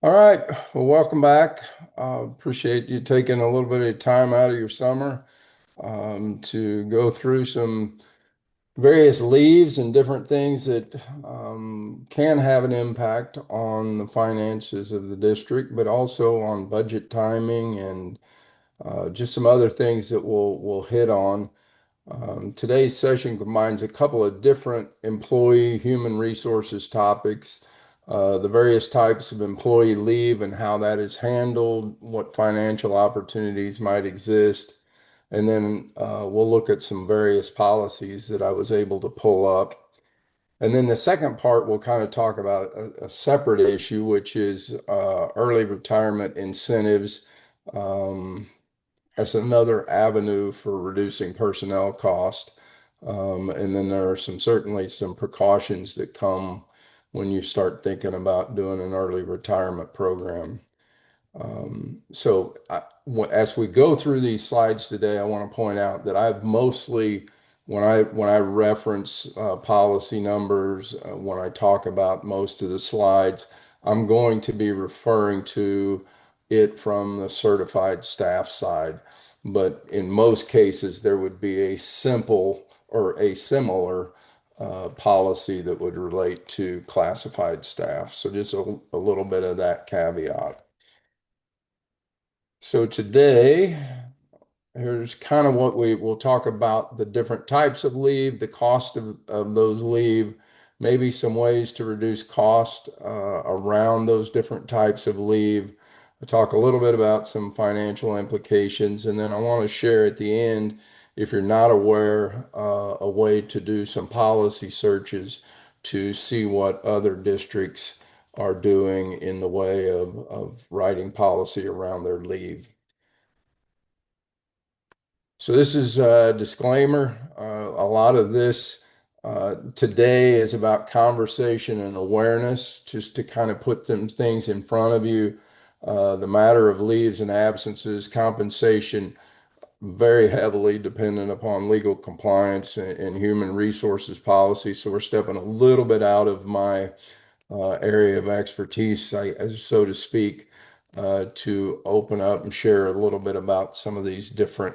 All right. Well, welcome back. Appreciate you taking a little bit of time out of your summer to go through some various leaves and different things that can have an impact on the finances of the district, but also on budget timing and just some other things that we'll hit on. Today's session combines a couple of different employee human resources topics, the various types of employee leave and how that is handled, what financial opportunities might exist, and then we'll look at some various policies that I was able to pull up. And then the second part, we'll kind of talk about a separate issue, which is early retirement incentives. Um, that's another avenue for reducing personnel cost. And then there are certainly some precautions that come when you start thinking about doing an early retirement program. As we go through these slides today, I want to point out that I've mostly, when I reference policy numbers, when I talk about most of the slides, I'm going to be referring to it from the certified staff side. But in most cases, there would be a simple or a similar policy that would relate to classified staff. So just a little bit of that caveat. So today, here's kind of what we will talk about the different types of leave, the cost of those leave, maybe some ways to reduce cost around those different types of leave. I'll talk a little bit about some financial implications, and then I want to share at the end, if you're not aware, a way to do some policy searches to see what other districts are doing in the way of writing policy around their leave. So this is a disclaimer. A lot of this today is about conversation and awareness, just to kind of put them things in front of you. The matter of leaves and absences, compensation, very heavily dependent upon legal compliance and human resources policy. So we're stepping a little bit out of my area of expertise, so to speak, to open up and share a little bit about some of these different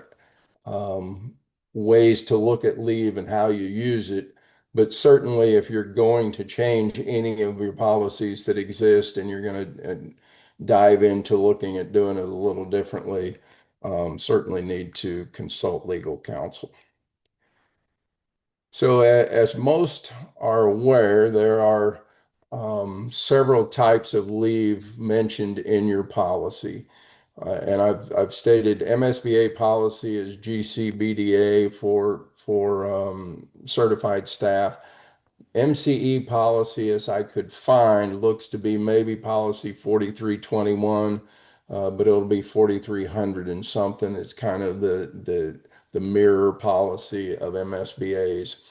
um, ways to look at leave and how you use it. But certainly, if you're going to change any of your policies that exist and you're going to dive into looking at doing it a little differently, certainly need to consult legal counsel. So, as most are aware, there are several types of leave mentioned in your policy. And I've stated MSBA policy is GCBDA for certified staff. MCE policy, as I could find, looks to be maybe policy 4321, but it'll be 4300 and something. It's kind of the mirror policy of MSBA's.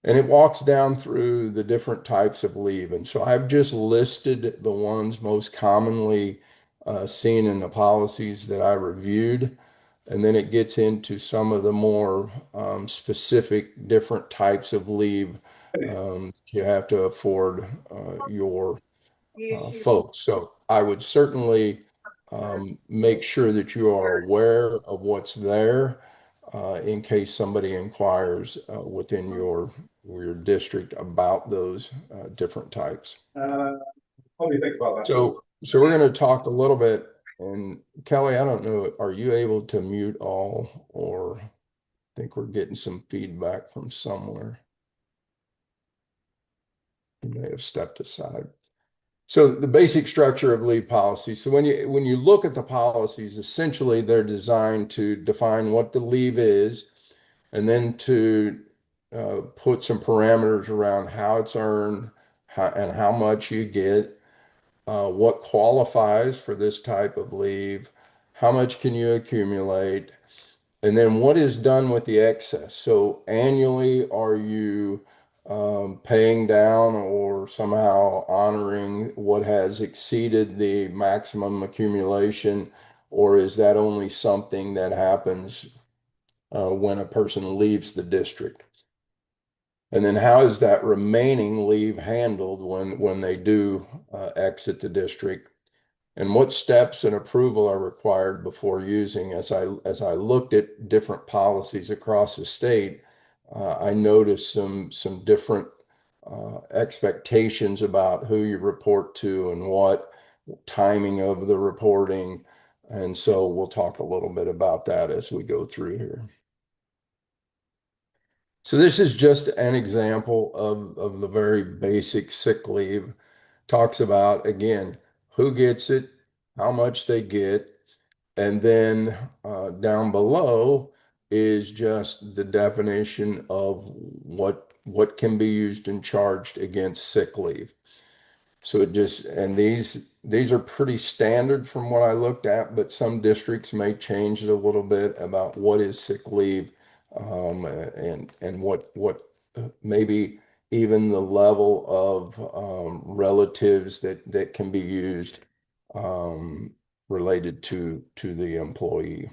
And it walks down through the different types of leave. And so I've just listed the ones most commonly seen in the policies that I reviewed. And then it gets into some of the more specific different types of leave you have to afford your folks. So I would certainly make sure that you are aware of what's there in case somebody inquires within your district about those different types. What do you think about that? So we're going to talk a little bit. And Kelly, I don't know, are you able to mute all, or I think we're getting some feedback from somewhere? You may have stepped aside. So the basic structure of leave policy. So when you look at the policies, essentially they're designed to define what the leave is, and then to put some parameters around how it's earned, and how much you get, what qualifies for this type of leave, how much can you accumulate, and then what is done with the excess? So annually, are you paying down or somehow honoring what has exceeded the maximum accumulation, or is that only something that happens when a person leaves the district? And then how is that remaining leave handled when they do exit the district? and what steps and approval are required before using. As I looked at different policies across the state, I noticed some different expectations about who you report to and what timing of the reporting. And so we'll talk a little bit about that as we go through here. So this is just an example of the very basic sick leave. Talks about, again, who gets it, how much they get, and then down below is just the definition of what can be used and charged against sick leave. So it just, and these are pretty standard from what I looked at, but some districts may change it a little bit about what is sick leave, and what maybe even the level of relatives that can be used um, related to the employee.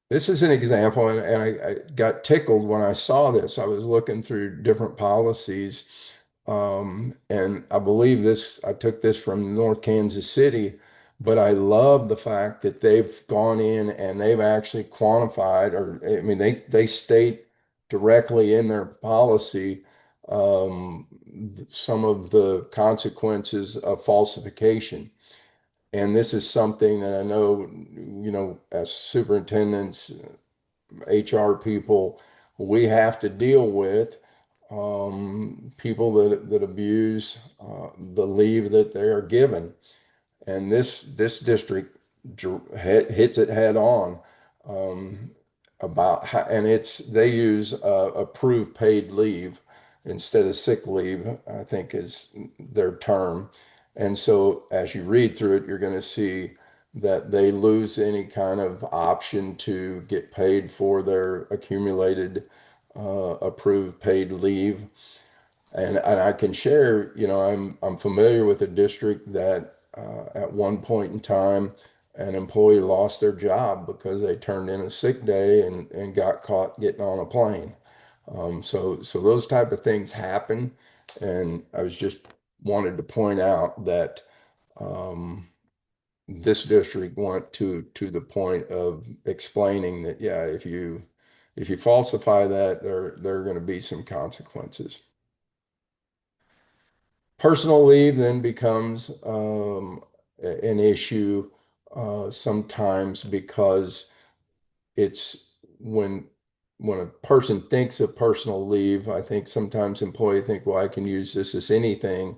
This is an example, and I got tickled when I saw this. I was looking through different policies, and I believe this, I took this from North Kansas City, but I love the fact that they've gone in and they've actually quantified, or I mean, they state directly in their policy some of the consequences of falsification. And this is something that I know, as superintendents, HR people, we have to deal with people that abuse the leave that they are given. And this district hits it head on um, about how, and it's they use approved paid leave instead of sick leave, I think is their term. And so as you read through it, you're going to see that they lose any kind of option to get paid for their accumulated approved paid leave. And I can share, I'm familiar with a district that at one point in time, an employee lost their job because they turned in a sick day and got caught getting on a plane. So those type of things happen, and I was just wanted to point out that um, this district went to the point of explaining that, yeah, if you falsify that, there are going to be some consequences. Personal leave then becomes an issue sometimes because it's when a person thinks of personal leave, I think sometimes employees think, well, I can use this as anything.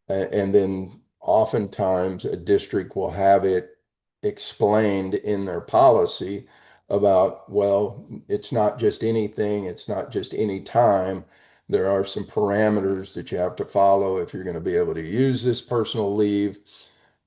And then oftentimes a district will have it explained in their policy about, well, it's not just anything, it's not just any time. There are some parameters that you have to follow if you're going to be able to use this personal leave.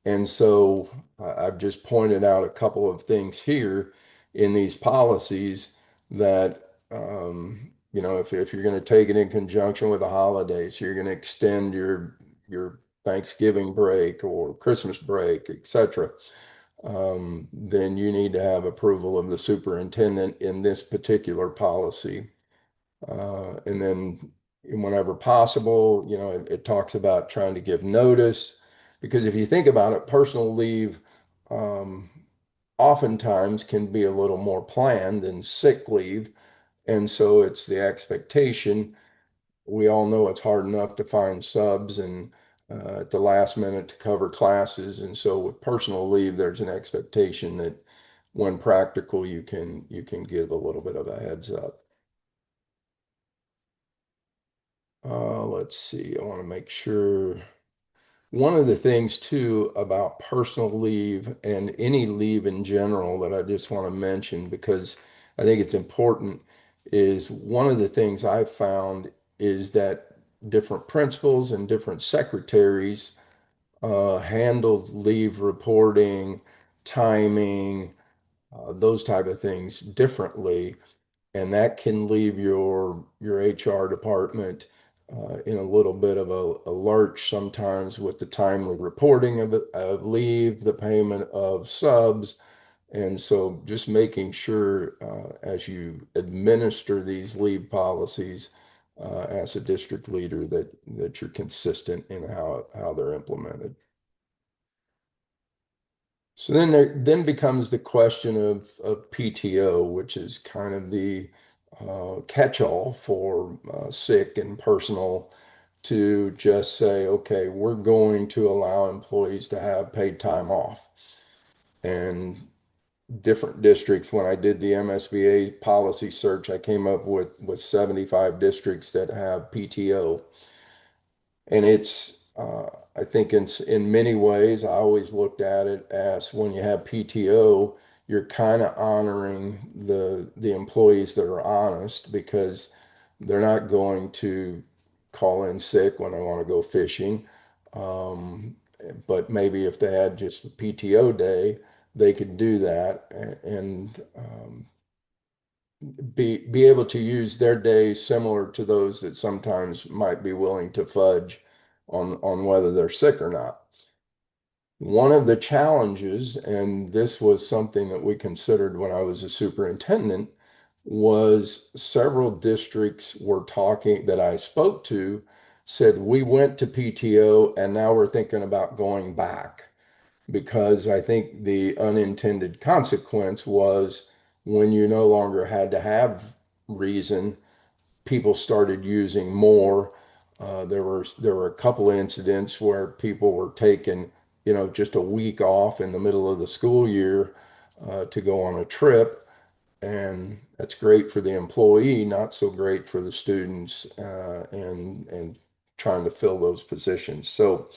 And so I've just pointed out a couple of things here in these policies that, if you're going to take it in conjunction with the holidays, you're going to extend your Thanksgiving break or Christmas break, etc., then you need to have approval of the superintendent in this particular policy. And then whenever possible, it talks about trying to give notice. Because if you think about it, personal leave um, oftentimes can be a little more planned than sick leave. And so it's the expectation. We all know it's hard enough to find subs and at the last minute to cover classes. And so with personal leave, there's an expectation that when practical, you can give a little bit of a heads up. Let's see. I want to make sure. One of the things too about personal leave and any leave in general that I just want to mention because I think it's important is one of the things I've found is that different principals and different secretaries handled leave reporting, timing, those type of things differently, and that can leave your HR department in a little bit of a lurch sometimes with the timely reporting of leave, the payment of subs. And so just making sure as you administer these leave policies as a district leader that you're consistent in how they're implemented. So then becomes the question of PTO, which is kind of the catch-all for sick and personal to just say, okay, we're going to allow employees to have paid time off. And different districts, when I did the MSBA policy search, I came up with 75 districts that have PTO. And I think in many ways, I always looked at it as when you have PTO, you're kind of honoring the employees that are honest because they're not going to call in sick when they want to go fishing. Um, but maybe if they had just a PTO day, they could do that and be able to use their days similar to those that sometimes might be willing to fudge on whether they're sick or not. One of the challenges, and this was something that we considered when I was a superintendent, was several districts were talking that I spoke to said we went to PTO and now we're thinking about going back because I think the unintended consequence was when you no longer had to have reason, people started using more. There were a couple of incidents where people were taking, just a week off in the middle of the school year to go on a trip, and that's great for the employee, not so great for the students and trying to fill those positions. So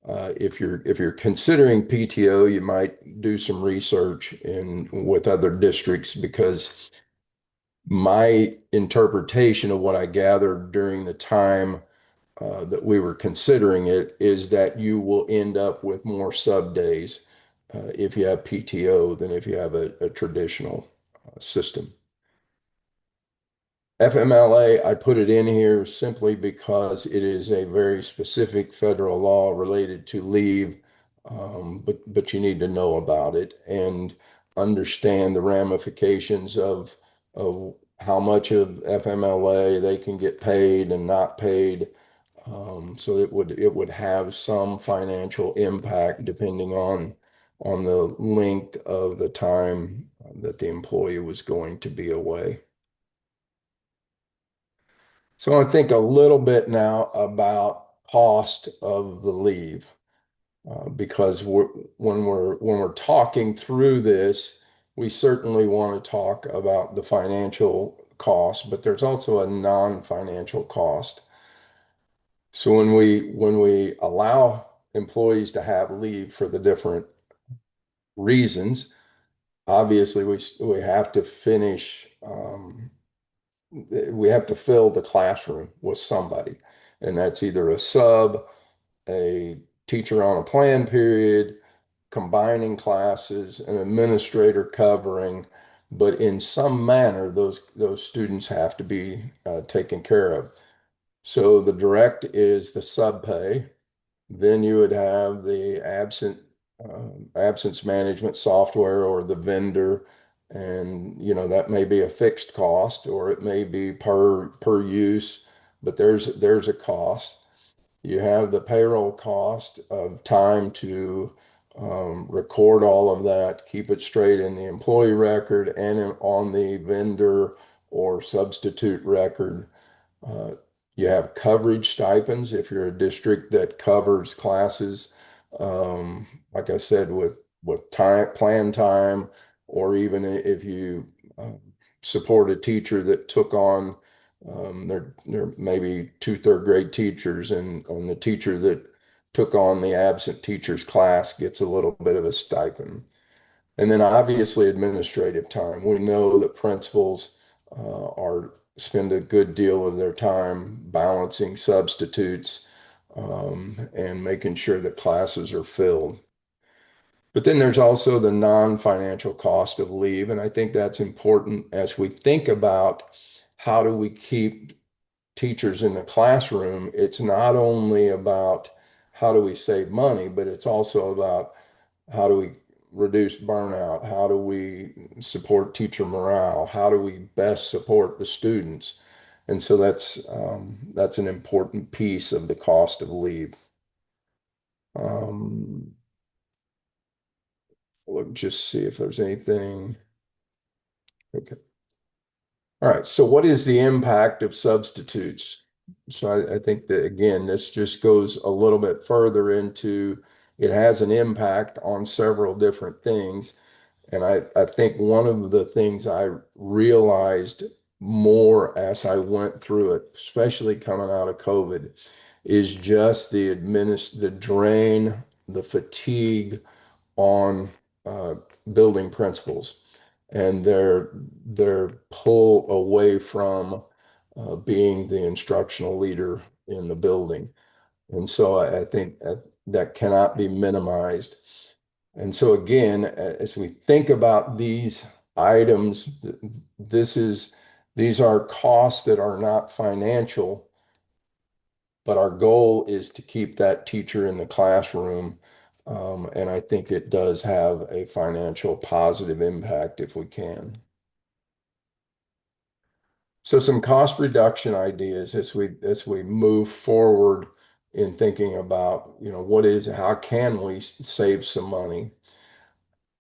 if you're considering PTO, you might do some research in with other districts because my interpretation of what I gathered during the time that we were considering it is that you will end up with more sub days if you have PTO than if you have a traditional system. FMLA, I put it in here simply because it is a very specific federal law related to leave, but you need to know about it and understand the ramifications of how much of FMLA they can get paid and not paid. So it would have some financial impact depending on the length of the time that the employee was going to be away. So I want to think a little bit now about cost of the leave, because when we're talking through this, we certainly want to talk about the financial cost, but there's also a non-financial cost. So when we allow employees to have leave for the different reasons, obviously we have to finish we have to fill the classroom with somebody, and that's either a sub, a teacher on a plan period, combining classes, an administrator covering, but in some manner, those students have to be taken care of. So the direct is the sub pay. Then you would have the absence management software or the vendor, and that may be a fixed cost or it may be per use, but there's a cost. You have the payroll cost of time to record all of that, keep it straight in the employee record and on the vendor or substitute record. Uh, you have coverage stipends if you're a district that covers classes, like I said, with time, plan time, or even if you uh, support a teacher that took on, they're maybe two third grade teachers, and the teacher that took on the absent teacher's class gets a little bit of a stipend. And then obviously administrative time. We know that principals are spend a good deal of their time balancing substitutes and making sure that classes are filled. But then there's also the non-financial cost of leave, and I think that's important as we think about how do we keep teachers in the classroom. It's not only about how do we save money, but it's also about how do we reduce burnout? How do we support teacher morale? How do we best support the students? And so that's an important piece of the cost of leave. Um, Look, just see if there's anything. Okay. All right. So what is the impact of substitutes? So I think that again, this just goes a little bit further into it has an impact on several different things. And I think one of the things I realized more as I went through it, especially coming out of COVID, is just the drain, the fatigue on uh, building principals and their pull away from being the instructional leader in the building. And so I think that cannot be minimized. And so again, as we think about these items, this is these are costs that are not financial, but our goal is to keep that teacher in the classroom. And I think it does have a financial positive impact if we can. So some cost reduction ideas as we move forward in thinking about, how can we save some money?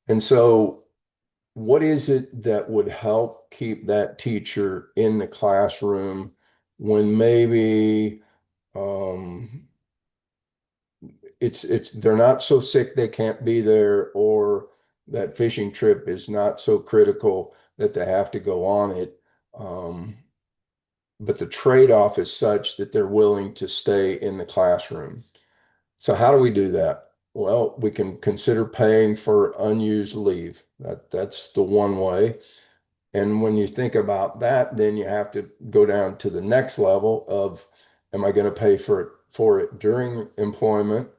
And so what is it that would help keep that teacher in the classroom when maybe um, it's they're not so sick they can't be there, or that fishing trip is not so critical that they have to go on it. Um, but the trade-off is such that they're willing to stay in the classroom. So how do we do that? Well, we can consider paying for unused leave. That's the one way. And when you think about that, then you have to go down to the next level of, am I going to pay for it during employment?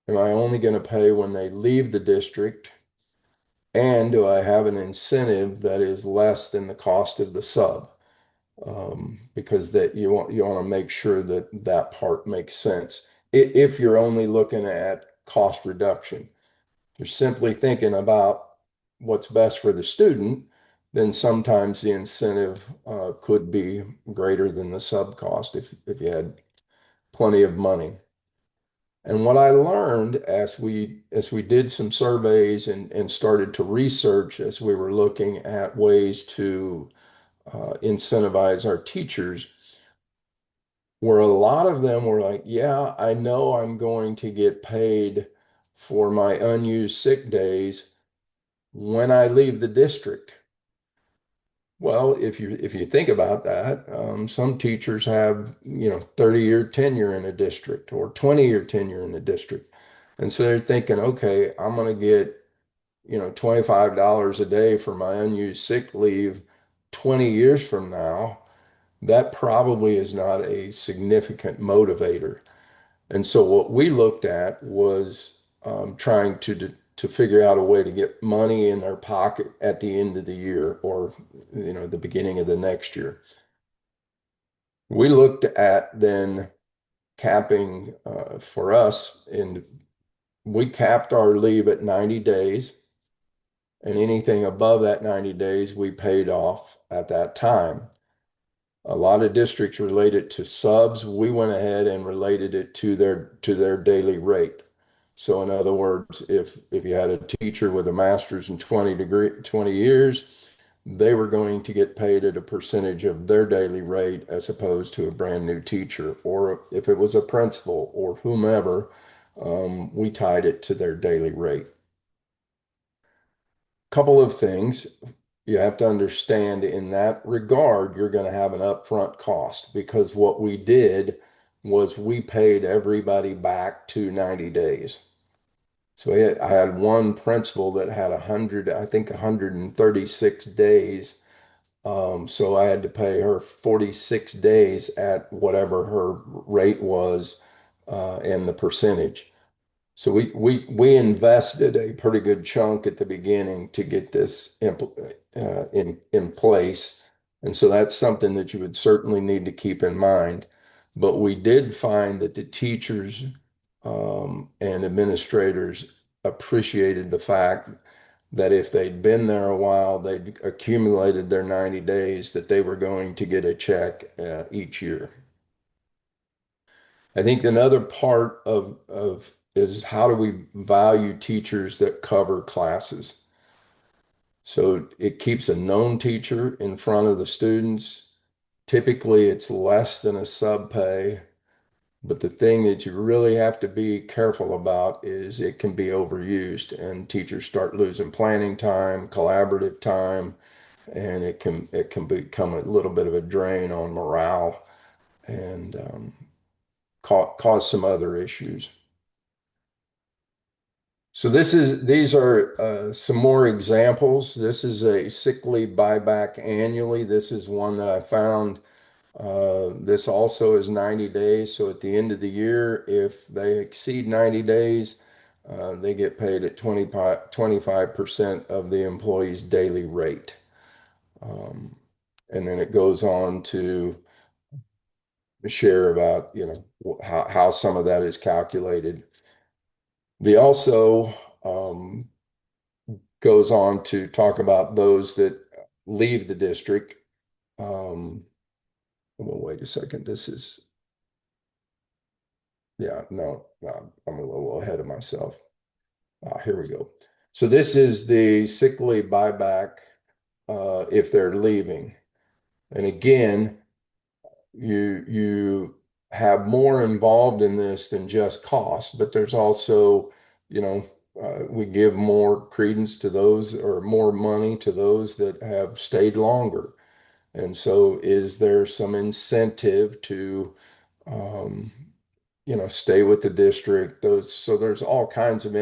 Am I only going to pay when they leave the district? And do I have an incentive that is less than the cost of the sub? Because that you want to make sure that that part makes sense. If you're only looking at cost reduction, if you're simply thinking about what's best for the student, then sometimes the incentive could be greater than the sub cost if you had plenty of money. And what I learned as we did some surveys and started to research as we were looking at ways to incentivize our teachers, where a lot of them were like, yeah, I know I'm going to get paid for my unused sick days when I leave the district. Well, if you think about that, some teachers have, 30-year tenure in a district or 20-year tenure in a district. And so they're thinking, okay, I'm going to get, $25 a day for my unused sick leave 20 years from now. That probably is not a significant motivator. And so what we looked at was trying to figure out a way to get money in their pocket at the end of the year, or the beginning of the next year. We looked at then capping for us, and we capped our leave at 90 days, and anything above that 90 days we paid off at that time. A lot of districts relate it to subs. We went ahead and related it to their daily rate. So in other words, if you had a teacher with a master's in 20 years, they were going to get paid at a percentage of their daily rate as opposed to a brand new teacher. Or if it was a principal or whomever, we tied it to their daily rate. Couple of things you have to understand in that regard, you're going to have an upfront cost, because what we did was we paid everybody back to 90 days. So I had one principal that had 100, I think 136 days. So I had to pay her 46 days at whatever her rate was, and the percentage. So we invested a pretty good chunk at the beginning to get this in place, and so that's something that you would certainly need to keep in mind. But we did find that the teachers and administrators appreciated the fact that if they'd been there a while, they'd accumulated their 90 days, that they were going to get a check each year. I think another part of is how do we value teachers that cover classes? So it keeps a known teacher in front of the students. Typically, it's less than a sub pay, but the thing that you really have to be careful about is it can be overused and teachers start losing planning time, collaborative time, and it can become a little bit of a drain on morale and cause some other issues. So these are some more examples. This is a sick leave buyback annually. This is one that I found. This also is 90 days. So at the end of the year, if they exceed 90 days, they get paid at 25% of the employee's daily rate. Um, and then it goes on to share about, how some of that is calculated. They also goes on to talk about those that leave the district. Um, well, wait a second. This is, yeah, no, I'm a little ahead of myself. Here we go. So this is the sick leave buyback if they're leaving. And again, you have more involved in this than just cost, but there's also, we give more credence to those or more money to those that have stayed longer. And so is there some incentive to, um, stay with the district? So there's all kinds of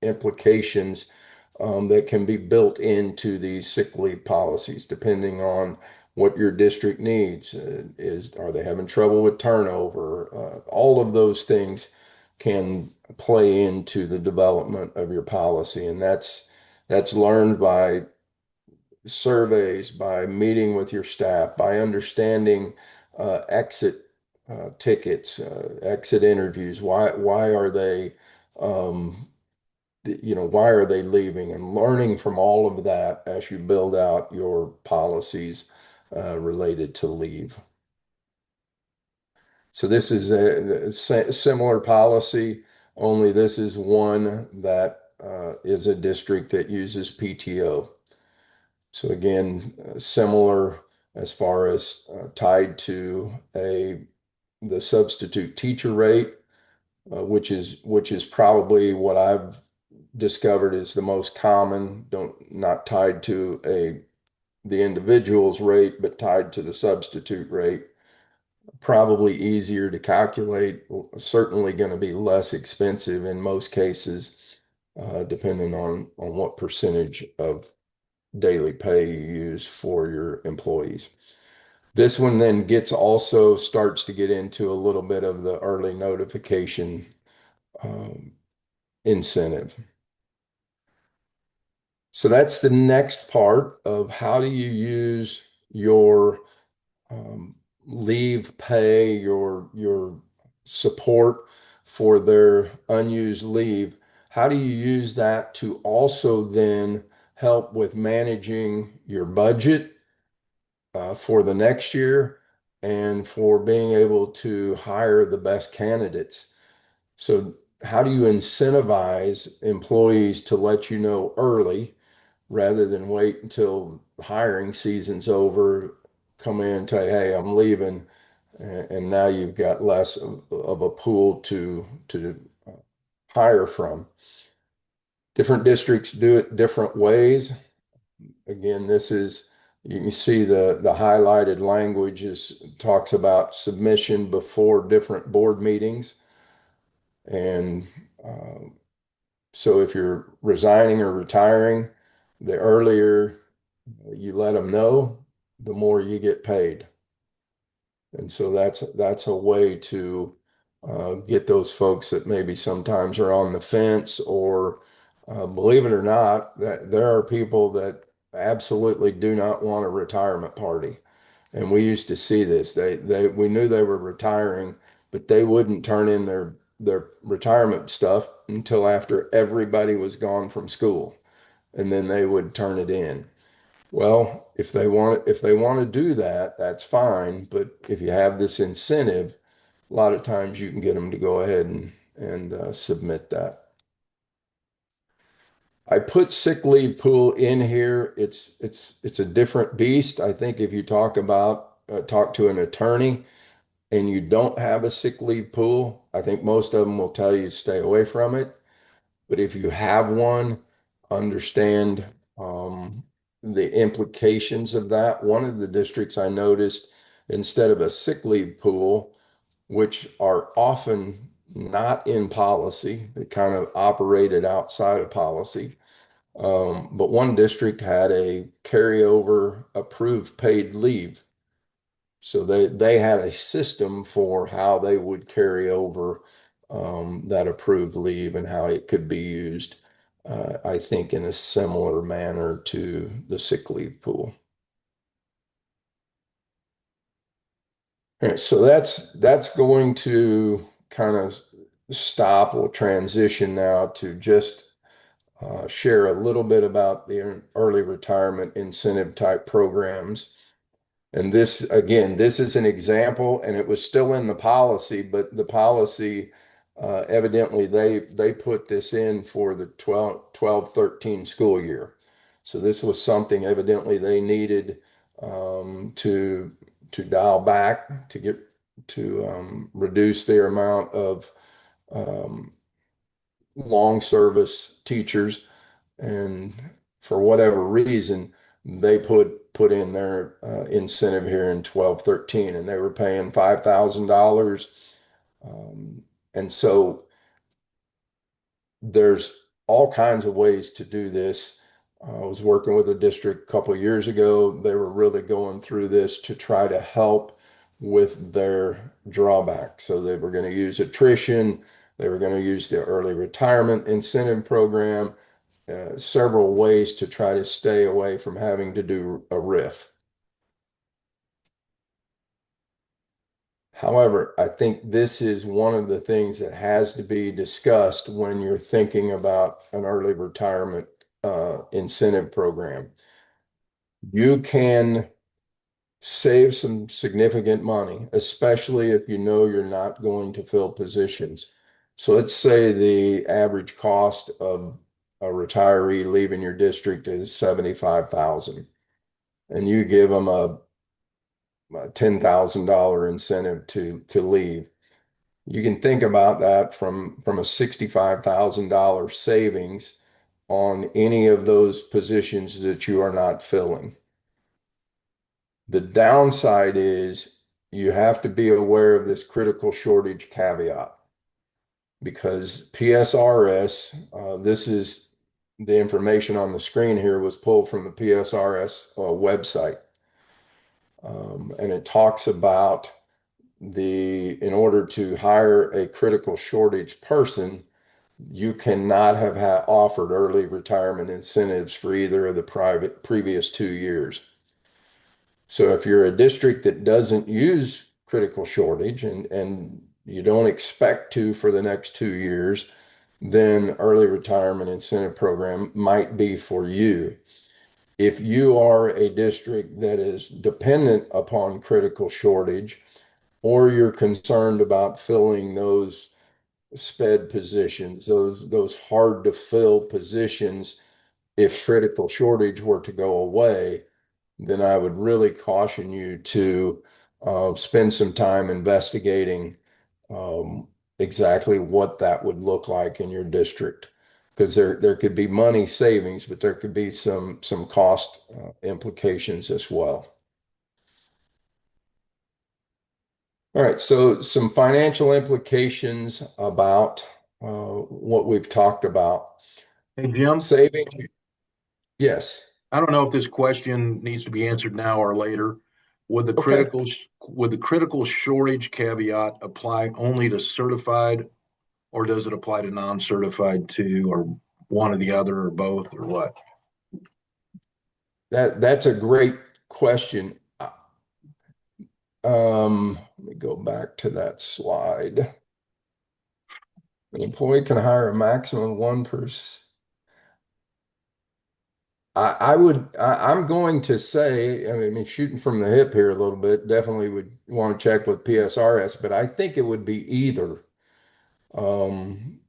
implications that can be built into these sick leave policies, depending on what your district needs. Are they having trouble with turnover? All of those things can play into the development of your policy, and that's learned by surveys, by meeting with your staff, by understanding exit tickets, exit interviews. Why are they, um, why are they leaving? And learning from all of that as you build out your policies related to leave. So this is a similar policy, only this is one that is a district that uses PTO. So again, similar as far as tied to the substitute teacher rate, which is probably what I've discovered is the most common. Don't Not tied to the individual's rate, but tied to the substitute rate. Probably easier to calculate. Certainly going to be less expensive in most cases, depending on what percentage of daily pay you use for your employees. This one then starts to get into a little bit of the early notification um, incentive. So that's the next part of how do you use your um, leave pay, your support for their unused leave. How do you use that to also then help with managing your budget for the next year and for being able to hire the best candidates? So, how do you incentivize employees to let you know early rather than wait until hiring season's over, come in and tell you, hey, I'm leaving, and now you've got less of a pool to hire from. Different districts do it different ways. Again, you can see the highlighted language talks about submission before different board meetings. And so if you're resigning or retiring, the earlier you let them know, the more you get paid. And so that's a way to get those folks that maybe sometimes are on the fence, or believe it or not, that there are people that absolutely do not want a retirement party. And we used to see this. We knew they were retiring, but they wouldn't turn in their retirement stuff until after everybody was gone from school. and then they would turn it in. Well, if they want to do that, that's fine. But if you have this incentive, a lot of times you can get them to go ahead and submit that. I put sick leave pool in here. It's a different beast. I think if you talk to an attorney and you don't have a sick leave pool, I think most of them will tell you stay away from it. But if you have one, understand the implications of that. One of the districts I noticed, instead of a sick leave pool, which are often not in policy, they kind of operated outside of policy. But one district had a carryover approved paid leave. So they had a system for how they would carry over that approved leave and how it could be used, I think, in a similar manner to the sick leave pool. All right, so that's going to kind of stop. We'll transition now to just share a little bit about the early retirement incentive type programs. And this, again, this is an example, and it was still in the policy, but the policy, evidently they put this in for the 12-13 school year. So this was something evidently they needed to dial back to get to reduce their amount of um, long service teachers, and for whatever reason, they put in their incentive here in 12-13, and they were paying $5,000. Um, and so there's all kinds of ways to do this. I was working with a district a couple of years ago. They were really going through this to try to help with their drawback. So they were going to use attrition. They were going to use the early retirement incentive program, several ways to try to stay away from having to do a RIF. However, I think this is one of the things that has to be discussed when you're thinking about an early retirement incentive program. You can save some significant money, especially if you know you're not going to fill positions. So let's say the average cost of a retiree leaving your district is 75,000, and you give them a $10,000 incentive to leave. You can think about that from a $65,000 savings on any of those positions that you are not filling. The downside is you have to be aware of this critical shortage caveat, because PSRS, this is the information on the screen here was pulled from the PSRS website. And it talks about in order to hire a critical shortage person, you cannot have offered early retirement incentives for either of the previous 2 years. So if you're a district that doesn't use critical shortage and you don't expect to for the next 2 years, then early retirement incentive program might be for you. If you are a district that is dependent upon critical shortage, or you're concerned about filling those sped positions, those hard to fill positions, if critical shortage were to go away, then I would really caution you to spend some time investigating um, exactly what that would look like in your district. Because there could be money savings, but there could be some cost implications as well. All right, so some financial implications about what we've talked about. Hey, Jim, Saving, yes. I don't know if this question needs to be answered now or later. Would the Okay. critical shortage caveat apply only to certified, or does it apply to non-certified too, or one or the other, or both, or what? That's a great question. Let me go back to that slide. An employee can hire a maximum of one person. I'm going to say, I mean, shooting from the hip here a little bit, definitely would want to check with PSRS, but I think it would be either. Um,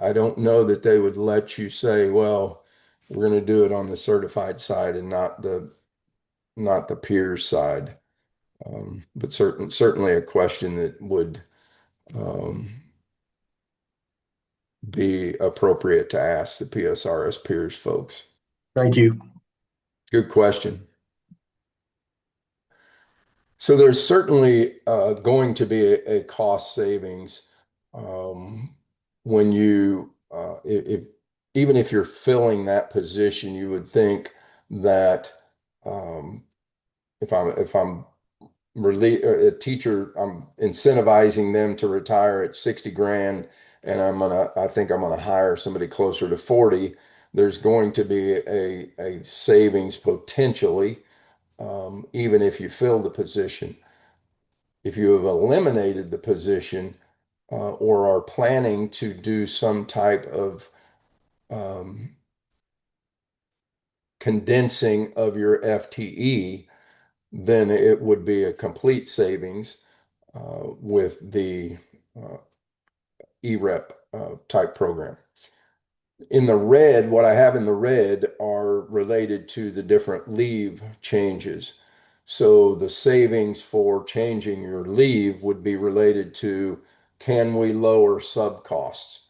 I don't know that they would let you say, well, we're going to do it on the certified side and not the peers side. But certainly a question that would um, be appropriate to ask the PSRS peers folks. Thank you. Good question. So there's certainly going to be a cost savings um, when if even if you're filling that position, you would think that um, if I'm a teacher, I'm incentivizing them to retire at 60 grand, and I think I'm gonna hire somebody closer to 40. There's going to be a savings potentially, even if you fill the position. If you have eliminated the position or are planning to do some type of um, condensing of your FTE, then it would be a complete savings with the uh, EREP type program. In the red, what I have in the red are related to the different leave changes. So the savings for changing your leave would be related to, can we lower sub costs?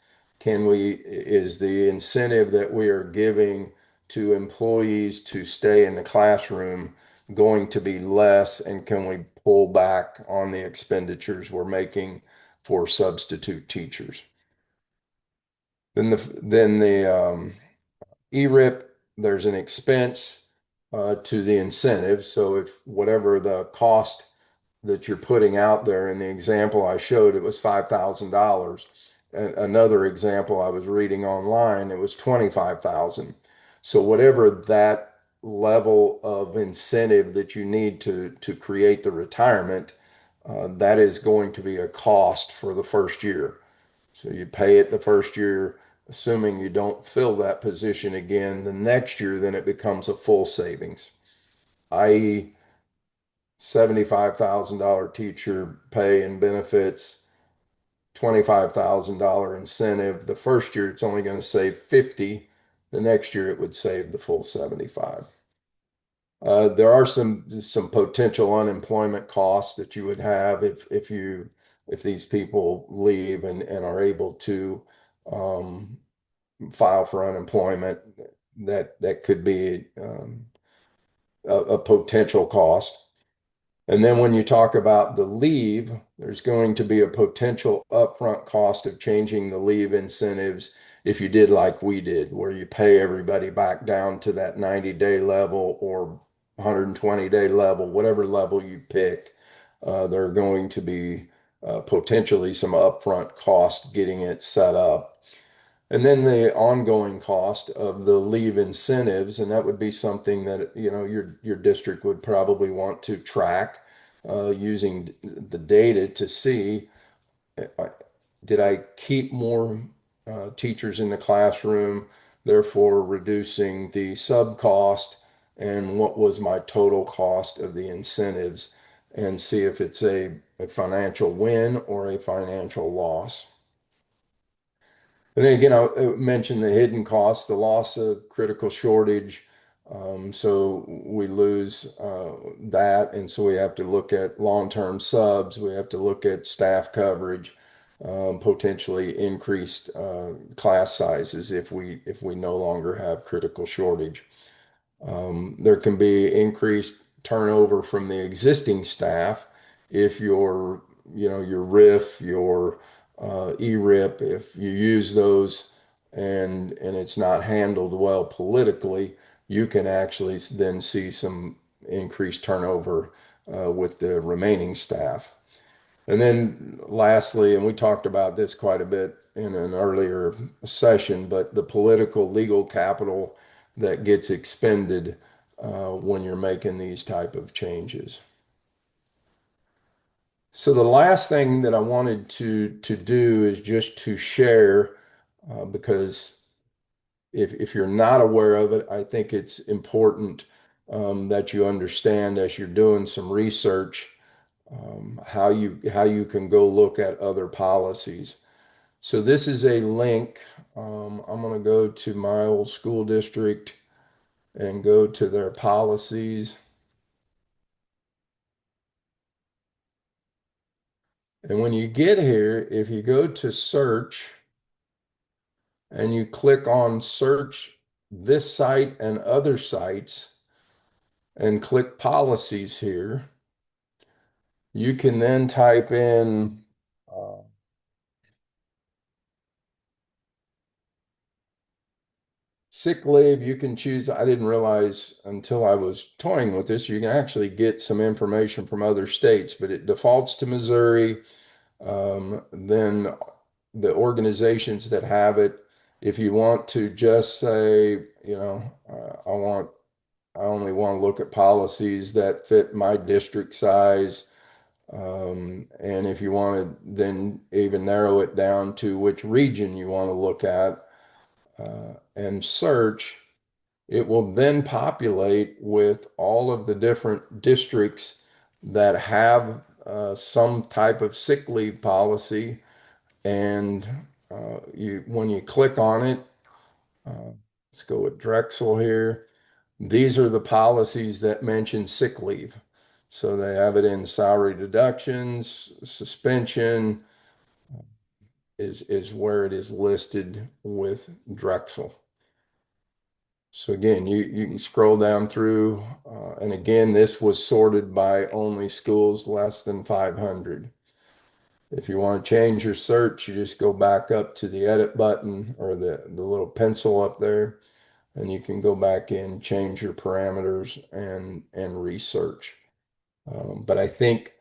Is the incentive that we are giving to employees to stay in the classroom going to be less? And can we pull back on the expenditures we're making for substitute teachers? Then the ERIP, there's an expense to the incentive. So if whatever the cost that you're putting out there in the example I showed, it was $5,000. Another example I was reading online, it was 25,000. So whatever that level of incentive that you need to create the retirement, that is going to be a cost for the first year. So you pay it the first year, assuming you don't fill that position again. The next year, then it becomes a full savings, i.e., $75,000 teacher pay and benefits, $25,000 incentive. The first year, it's only going to save 50. The next year, it would save the full 75. There are some potential unemployment costs that you would have if these people leave and are able to um, file for unemployment. That could be a potential cost. And then when you talk about the leave, there's going to be a potential upfront cost of changing the leave incentives if you did like we did, where you pay everybody back down to that 90-day level or 120-day level, whatever level you pick. There are going to be potentially some upfront cost getting it set up. And then the ongoing cost of the leave incentives, and that would be something that, your district would probably want to track using the data to see, uh, did I keep more teachers in the classroom, therefore reducing the sub cost, and what was my total cost of the incentives, and see if it's a financial win or a financial loss. And then again, I mentioned the hidden costs, the loss of critical shortage. So we lose that. And so we have to look at long-term subs. We have to look at staff coverage, potentially increased class sizes if we no longer have critical shortage. There can be increased turnover from the existing staff if your RIF, your ERIP, if you use those and it's not handled well politically, you can actually then see some increased turnover with the remaining staff. And then lastly, and we talked about this quite a bit in an earlier session, but the political legal capital that gets expended when you're making these type of changes. So the last thing that I wanted to do is just to share, because if you're not aware of it, I think it's important that you understand as you're doing some research how you can go look at other policies. So this is a link. I'm going to go to my old school district and go to their policies. And when you get here, if you go to search and you click on search this site and other sites and click policies here, you can then type in sick leave. You can choose. I didn't realize until I was toying with this, you can actually get some information from other states, but it defaults to Missouri. Then the organizations that have it, if you want to just say, I only want to look at policies that fit my district size. And if you want to then even narrow it down to which region you want to look at and search, it will then populate with all of the different districts that have some type of sick leave policy. And when you click on it, uh, let's go with Drexel here. These are the policies that mention sick leave. So they have it in salary deductions, suspension is where it is listed with Drexel. So again, you can scroll down through, and again, this was sorted by only schools less than 500. If you want to change your search, you just go back up to the edit button or the little pencil up there, and you can go back in, change your parameters and research. But I think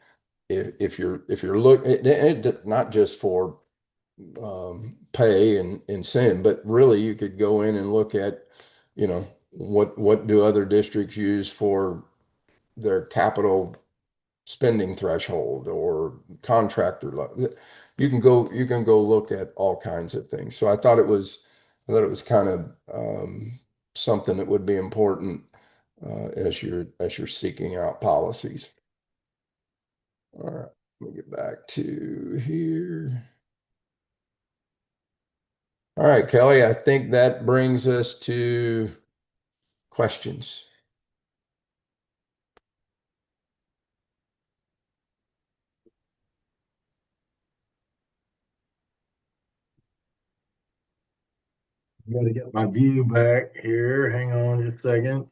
if you're looking, not just for pay and sin, but really you could go in and look at, what do other districts use for their capital spending threshold or contractor level. You can go look at all kinds of things. So I thought it was kind of something that would be important as you're seeking out policies. All right, let me get back to here. All right, Kelly, I think that brings us to questions. I gotta get my view back here. Hang on just a second.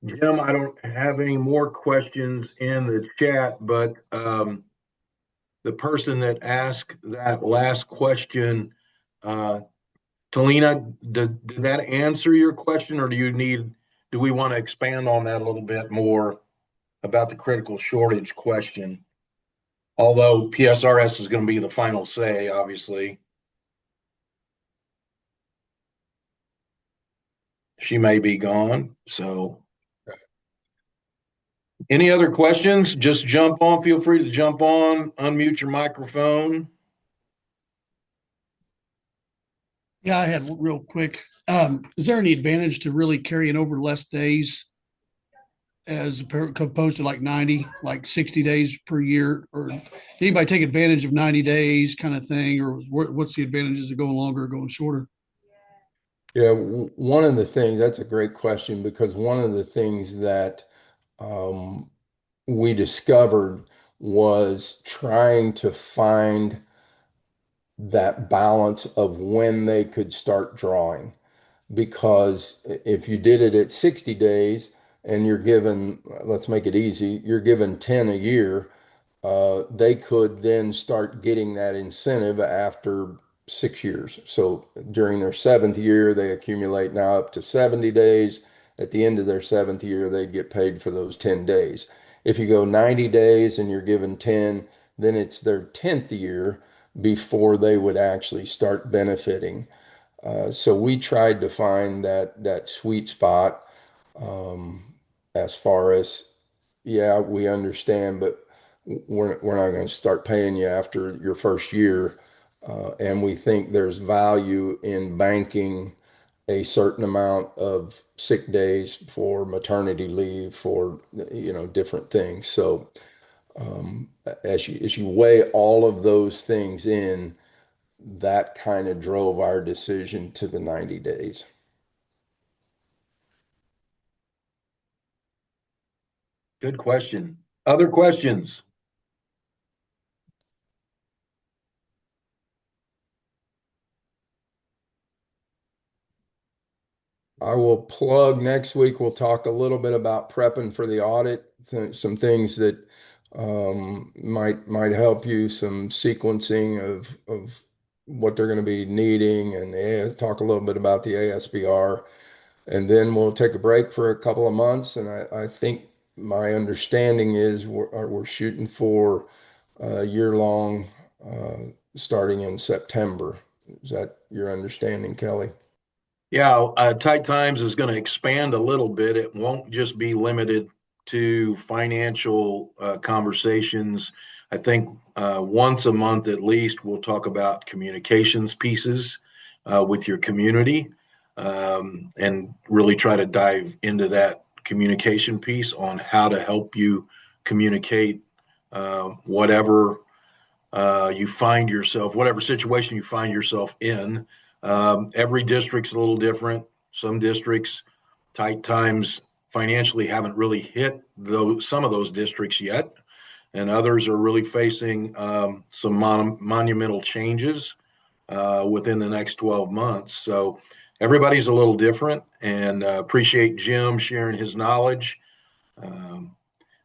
Jim, I don't have any more questions in the chat, but the person that asked that last question, uh, Talina, did that answer your question, or do we want to expand on that a little bit more about the critical shortage question? Although PSRS is going to be the final say, obviously. She may be gone. So, any other questions? Just jump on. Feel free to jump on, unmute your microphone. Yeah, I had real quick. Is there any advantage to really carrying over less days as opposed to like 90, like 60 days per year? Or did anybody take advantage of 90 days kind of thing? Or what's the advantages of going longer or going shorter? Yeah, one of the things, that's a great question because one of the things that um, we discovered was trying to find that balance of when they could start drawing. Because if you did it at 60 days and you're given, let's make it easy, you're given 10 a year, they could then start getting that incentive after 6 years. So during their seventh year, they accumulate now up to 70 days. At the end of their seventh year, they get paid for those 10 days. If you go 90 days and you're given 10, then it's their 10th year before they would actually start benefiting. So we tried to find that sweet spot um, as far as, yeah, we understand, but we're not going to start paying you after your first year. And we think there's value in banking a certain amount of sick days for maternity leave for different things. So as you weigh all of those things in, that kind of drove our decision to the 90 days. Good question. Other questions? I will plug next week. We'll talk a little bit about prepping for the audit, some things that might help you, some sequencing of what they're going to be needing, and talk a little bit about the ASBR. And then we'll take a break for a couple of months. And I think my understanding is we're shooting for a year long, starting in September. Is that your understanding, Kelly? Yeah, Tight Times is going to expand a little bit. It won't just be limited to financial conversations. I think once a month at least, we'll talk about communications pieces with your community and really try to dive into that communication piece on how to help you communicate whatever you find yourself, whatever situation you find yourself in. Every district's a little different. Some districts, Tight Times financially haven't really hit some of those districts yet, and others are really facing some monumental changes within the next 12 months. So everybody's a little different, and appreciate Jim sharing his knowledge. Um,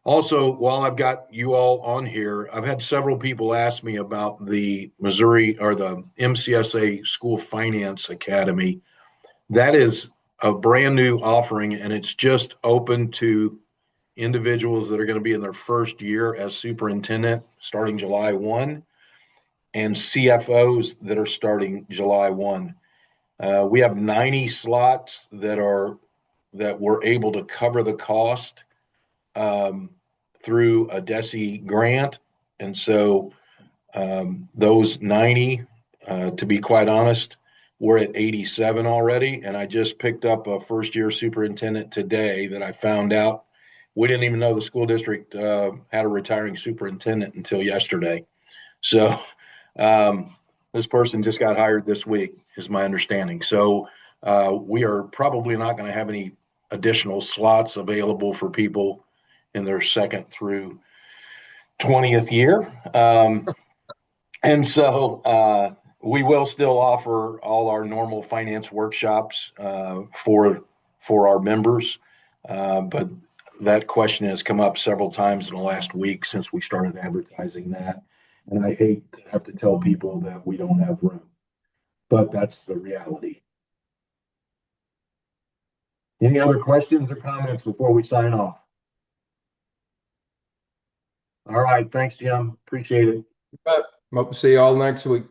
Also, while I've got you all on here, I've had several people ask me about the Missouri or the MCSA School Finance Academy. That is a brand new offering, and it's just open to individuals that are going to be in their first year as superintendent starting July 1 and CFOs that are starting July 1. We have 90 slots that we're able to cover the cost um, through a DESI grant. And so those 90, to be quite honest, we're at 87 already. And I just picked up a first year superintendent today that I found out we didn't even know the school district had a retiring superintendent until yesterday. So this person just got hired this week, is my understanding. So we are probably not going to have any additional slots available for people in their second through 20th year. And so we will still offer all our normal finance workshops for our members. But that question has come up several times in the last week since we started advertising that. And I hate to have to tell people that we don't have room, but that's the reality. Any other questions or comments before we sign off? All right. Thanks, Jim. Appreciate it. But hope to see you all next week.